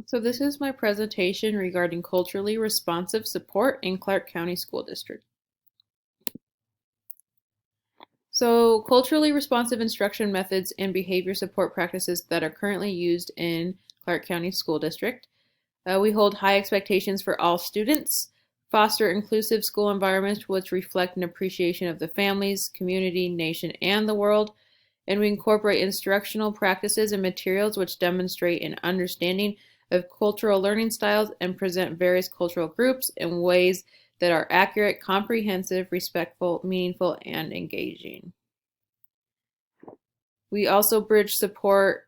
So this is my presentation regarding culturally responsive support in Clark County School District. So culturally responsive instruction methods and behavior support practices that are currently used in Clark County School District. We hold high expectations for all students, foster inclusive school environments which reflect an appreciation of the families, community, nation, and the world, and we incorporate instructional practices and materials which demonstrate an understanding of cultural learning styles and present various cultural groups in ways that are accurate, comprehensive, respectful, meaningful, and engaging. We also bridge supportive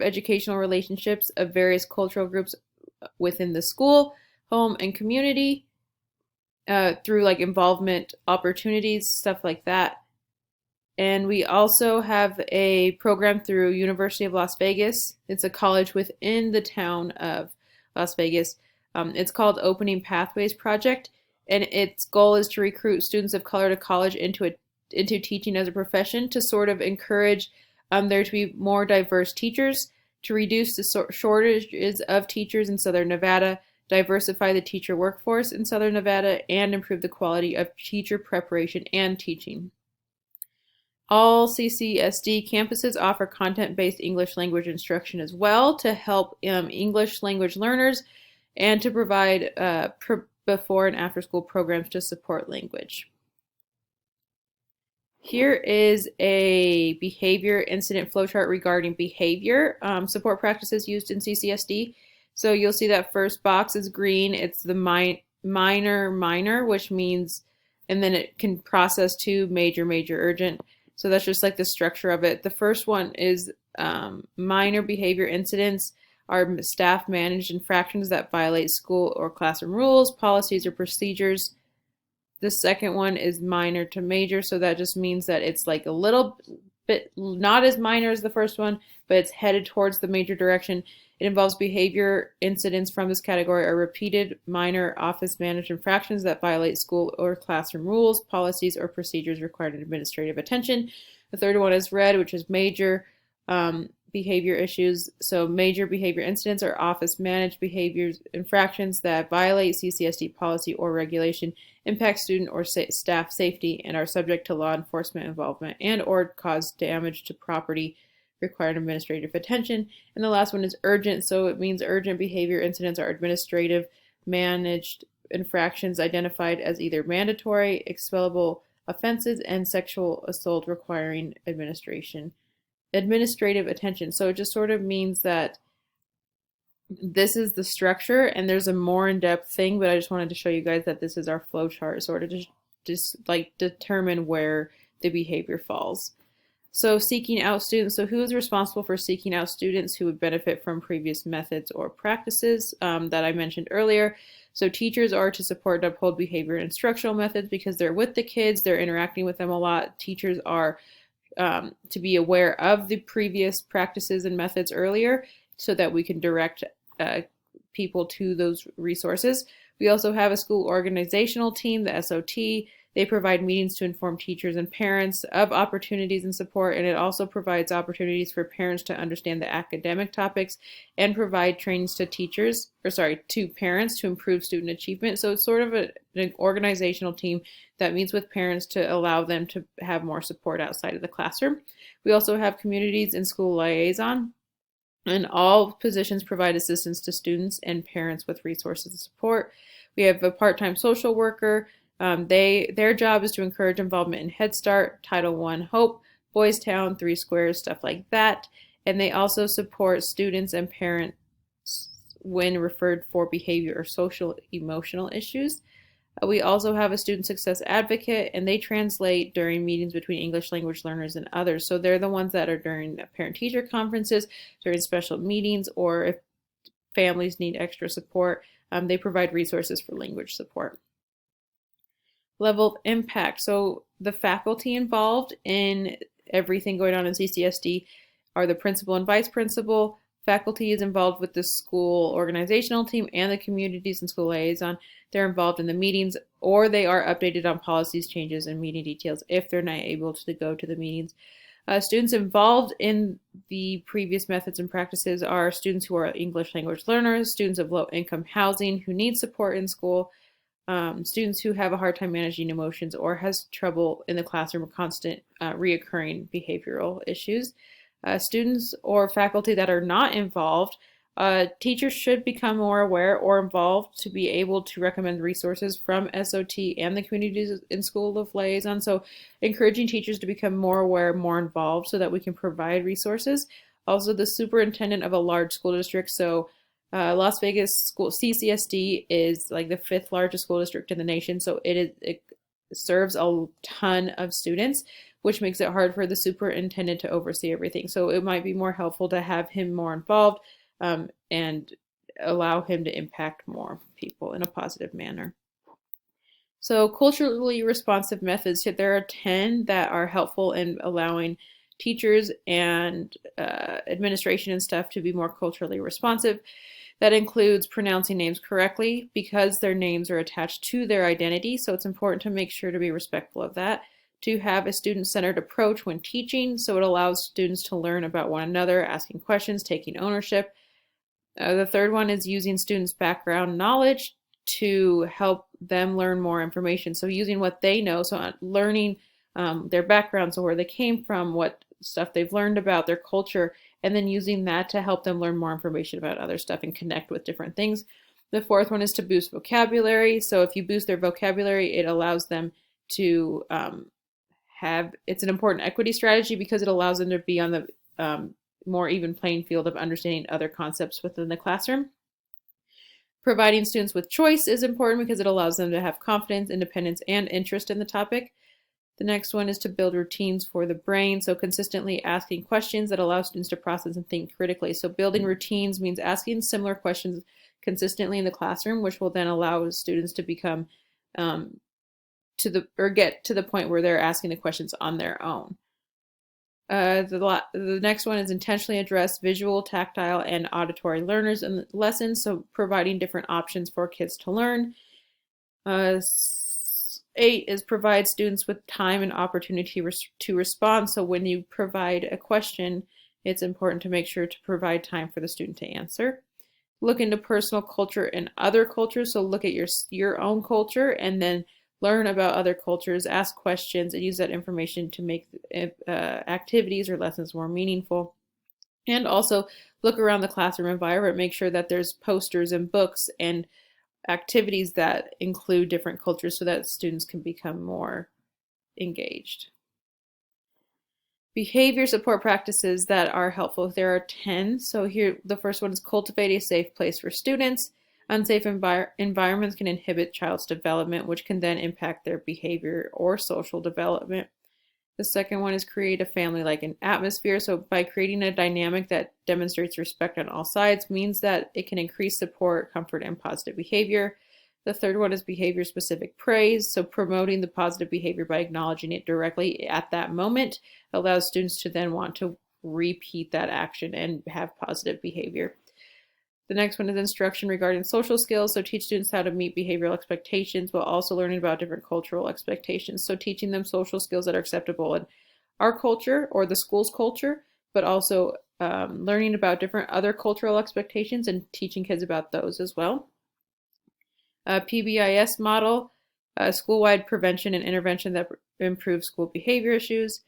educational relationships of various cultural groups within the school, home, and community through like involvement opportunities, stuff like that. And we also have a program through University of Las Vegas. It's a college within the town of Las Vegas. It's called Opening Pathways Project, and its goal is to recruit students of color to college into teaching as a profession to sort of encourage there to be more diverse teachers, to reduce the shortages of teachers in Southern Nevada, diversify the teacher workforce in Southern Nevada, and improve the quality of teacher preparation and teaching. All CCSD campuses offer content-based English language instruction as well to help English language learners and to provide before and after school programs to support language. Here is a behavior incident flowchart regarding behavior support practices used in CCSD. So you'll see that first box is green. It's the minor, which means, and then it can process to major, urgent. So that's just like the structure of it. The first one is minor behavior incidents are staff managed infractions that violate school or classroom rules, policies, or procedures. The second one is minor to major. So that just means that it's like a little bit not as minor as the first one, but it's headed towards the major direction. It involves behavior incidents from this category are repeated minor office managed infractions that violate school or classroom rules, policies, or procedures requiring administrative attention. The third one is red, which is major behavior issues. So major behavior incidents are office managed behaviors infractions that violate CCSD policy or regulation, impact student or staff safety, and are subject to law enforcement involvement and or cause damage to property required administrative attention. And the last one is urgent. So it means urgent behavior incidents are administrative managed infractions identified as either mandatory, expellable offenses, and sexual assault requiring administrative attention. So it just sort of means that this is the structure, and there's a more in-depth thing, but I just wanted to show you guys that this is our flow chart, sort of just like determine where the behavior falls. So seeking out students. So who is responsible for seeking out students who would benefit from previous methods or practices that I mentioned earlier? So teachers are to support and uphold behavior and instructional methods because they're with the kids, they're interacting with them a lot. Teachers are to be aware of the previous practices and methods earlier so that we can direct people to those resources. We also have a school organizational team, the SOT. They provide meetings to inform teachers and parents of opportunities and support, and it also provides opportunities for parents to understand the academic topics and provide trainings to to parents to improve student achievement. So it's sort of an organizational team that meets with parents to allow them to have more support outside of the classroom. We also have communities and school liaison, and all positions provide assistance to students and parents with resources and support. We have a part-time social worker. Their job is to encourage involvement in Head Start, Title I Hope, Boys Town, Three Squares, stuff like that. And they also support students and parents when referred for behavior or social emotional issues. We also have a student success advocate, and they translate during meetings between English language learners and others. So they're the ones that are during parent-teacher conferences, during special meetings, or if families need extra support, they provide resources for language support. Level of impact. So the faculty involved in everything going on in CCSD are the principal and vice principal. Faculty is involved with the school organizational team and the communities and school liaison. They're involved in the meetings, or they are updated on policies, changes, and meeting details if they're not able to go to the meetings. Students involved in the previous methods and practices are students who are English language learners, students of low income housing who need support in school, students who have a hard time managing emotions or has trouble in the classroom or constant reoccurring behavioral issues. Students or faculty that are not involved, teachers should become more aware or involved to be able to recommend resources from SOT and the communities in School of Liaison. So encouraging teachers to become more aware, more involved so that we can provide resources. Also the superintendent of a large school district. So Las Vegas School CCSD is like the 5th largest school district in the nation. So it serves a ton of students, which makes it hard for the superintendent to oversee everything. So it might be more helpful to have him more involved and allow him to impact more people in a positive manner. So culturally responsive methods, there are 10 that are helpful in allowing teachers and administration and stuff to be more culturally responsive. That includes pronouncing names correctly because their names are attached to their identity. So it's important to make sure to be respectful of that. To have a student-centered approach when teaching, so it allows students to learn about one another, asking questions, taking ownership. The third one is using students' background knowledge to help them learn more information. So using what they know, so learning their background, so where they came from, what stuff they've learned about their culture, and then using that to help them learn more information about other stuff and connect with different things. The fourth one is to boost vocabulary. So if you boost their vocabulary, it allows them to it's an important equity strategy because it allows them to be on the more even playing field of understanding other concepts within the classroom. Providing students with choice is important because it allows them to have confidence, independence, and interest in the topic. The next one is to build routines for the brain. So consistently asking questions that allow students to process and think critically. So building routines means asking similar questions consistently in the classroom, which will then allow students to become get to the point where they're asking the questions on their own. The next one is intentionally address visual, tactile, and auditory learners in lessons. So providing different options for kids to learn. 8 is provide students with time and opportunity to respond. So when you provide a question, it's important to make sure to provide time for the student to answer. Look into personal culture and other cultures. So look at your own culture and then learn about other cultures, ask questions, and use that information to make activities or lessons more meaningful. And also look around the classroom environment, make sure that there's posters and books and activities that include different cultures so that students can become more engaged. Behavior support practices that are helpful. There are 10. So here, the first one is cultivate a safe place for students. Unsafe environments can inhibit child's development, which can then impact their behavior or social development. The second one is create a family-like an atmosphere. So by creating a dynamic that demonstrates respect on all sides means that it can increase support, comfort, and positive behavior. The third one is behavior-specific praise. So promoting the positive behavior by acknowledging it directly at that moment allows students to then want to repeat that action and have positive behavior. The next one is instruction regarding social skills. So teach students how to meet behavioral expectations while also learning about different cultural expectations. So teaching them social skills that are acceptable in our culture or the school's culture, but also learning about different other cultural expectations and teaching kids about those as well. PBIS model, school-wide prevention and intervention that improves school behavior issues.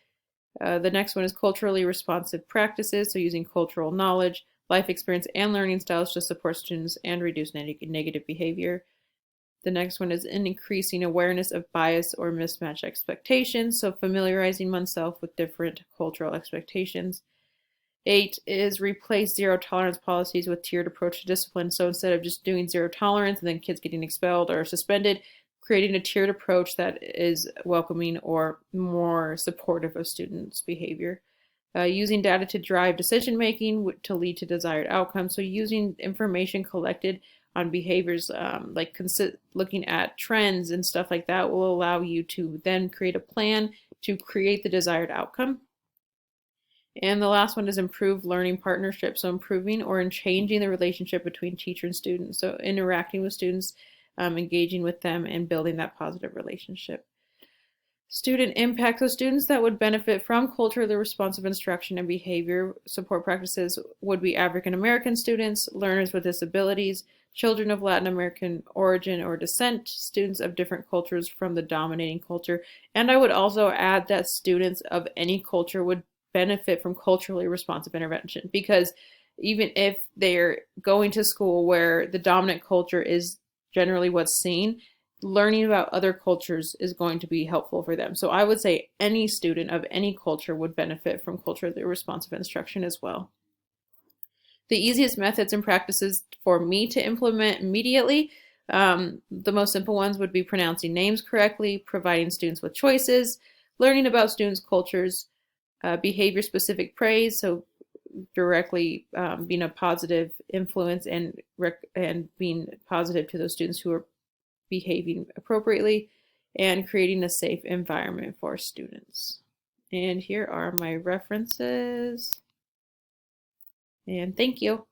The next one is culturally responsive practices. So using cultural knowledge, life experience, and learning styles to support students and reduce negative behavior. The next one is an increasing awareness of bias or mismatched expectations, so familiarizing oneself with different cultural expectations. 8 is replace zero tolerance policies with tiered approach to discipline. So instead of just doing zero tolerance and then kids getting expelled or suspended, creating a tiered approach that is welcoming or more supportive of students' behavior. Using data to drive decision making to lead to desired outcomes. So using information collected on behaviors, looking at trends and stuff like that will allow you to then create a plan to create the desired outcome. And the last one is improve learning partnerships. So improving or changing the relationship between teacher and student. So interacting with students, engaging with them, and building that positive relationship. Student impact. So students that would benefit from culturally responsive instruction and behavior support practices would be African American students, learners with disabilities, children of Latin American origin or descent, students of different cultures from the dominating culture. And I would also add that students of any culture would benefit from culturally responsive intervention, because even if they're going to school where the dominant culture is generally what's seen, learning about other cultures is going to be helpful for them. So I would say any student of any culture would benefit from culturally responsive instruction as well. The easiest methods and practices for me to implement immediately, the most simple ones would be pronouncing names correctly, providing students with choices, learning about students' cultures, behavior-specific praise, so directly being a positive influence and being positive to those students who are behaving appropriately, and creating a safe environment for students. And here are my references. And thank you.